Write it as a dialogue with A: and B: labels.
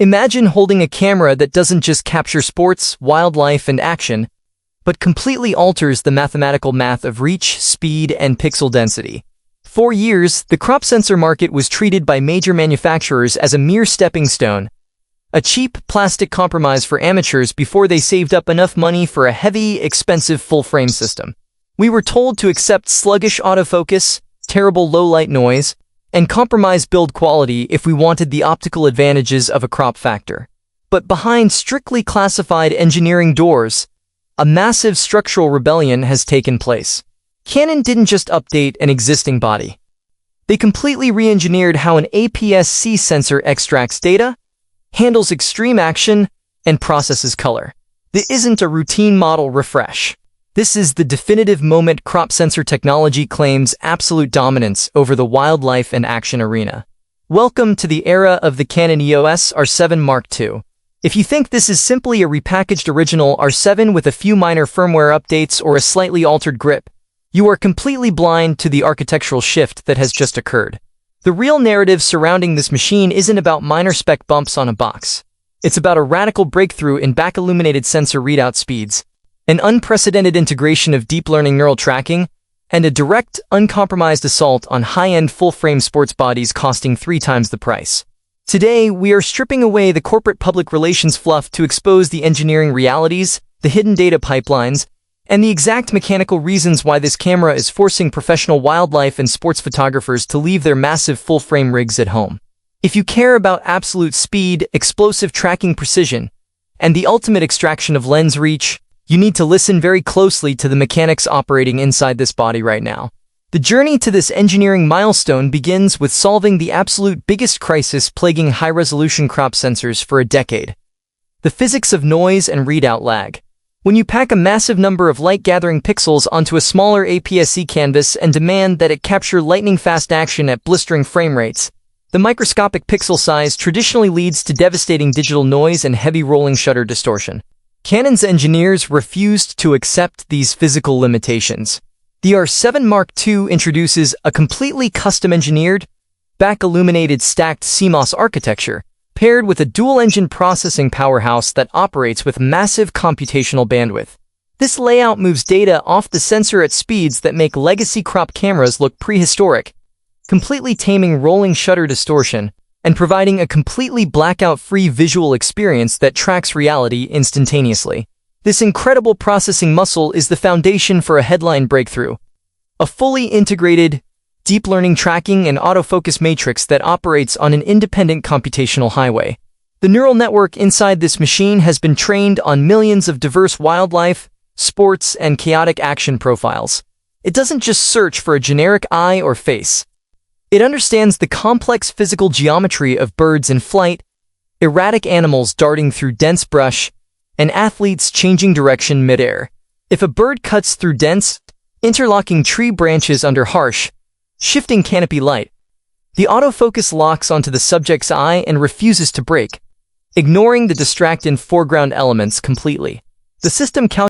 A: Imagine holding a camera that doesn't just capture sports, wildlife, and action, but completely alters the mathematical math of reach, speed, and pixel density. For years, the crop sensor market was treated by major manufacturers as a mere stepping stone, a cheap plastic compromise for amateurs before they saved up enough money for a heavy, expensive full-frame system. We were told to accept sluggish autofocus, terrible low-light noise, and compromise build quality if we wanted the optical advantages of a crop factor. But behind strictly classified engineering doors, a massive structural rebellion has taken place. Canon didn't just update an existing body. They completely re-engineered how an APS-C sensor extracts data, handles extreme action, and processes color. This isn't a routine model refresh. This is the definitive moment crop sensor technology claims absolute dominance over the wildlife and action arena. Welcome to the era of the Canon EOS R7 Mark II. If you think this is simply a repackaged original R7 with a few minor firmware updates or a slightly altered grip, you are completely blind to the architectural shift that has just occurred. The real narrative surrounding this machine isn't about minor spec bumps on a box. It's about a radical breakthrough in back-illuminated sensor readout speeds, an unprecedented integration of deep learning neural tracking, and a direct, uncompromised assault on high-end full-frame sports bodies costing 3 times the price. Today, we are stripping away the corporate public relations fluff to expose the engineering realities, the hidden data pipelines, and the exact mechanical reasons why this camera is forcing professional wildlife and sports photographers to leave their massive full-frame rigs at home. If you care about absolute speed, explosive tracking precision, and the ultimate extraction of lens reach, you need to listen very closely to the mechanics operating inside this body right now. The journey to this engineering milestone begins with solving the absolute biggest crisis plaguing high-resolution crop sensors for a decade: the physics of noise and readout lag. When you pack a massive number of light-gathering pixels onto a smaller APS-C canvas and demand that it capture lightning-fast action at blistering frame rates, the microscopic pixel size traditionally leads to devastating digital noise and heavy rolling shutter distortion. Canon's engineers refused to accept these physical limitations. The R7 Mark II introduces a completely custom-engineered, back-illuminated stacked CMOS architecture, paired with a dual-engine processing powerhouse that operates with massive computational bandwidth. This layout moves data off the sensor at speeds that make legacy crop cameras look prehistoric, completely taming rolling shutter distortion, and providing a completely blackout-free visual experience that tracks reality instantaneously. This incredible processing muscle is the foundation for a headline breakthrough: a fully integrated, deep learning tracking and autofocus matrix that operates on an independent computational highway. The neural network inside this machine has been trained on millions of diverse wildlife, sports, and chaotic action profiles. It doesn't just search for a generic eye or face. It understands the complex physical geometry of birds in flight, erratic animals darting through dense brush, and athletes changing direction midair. If a bird cuts through dense, interlocking tree branches under harsh, shifting canopy light, the autofocus locks onto the subject's eye and refuses to break, ignoring the distracting foreground elements completely. The system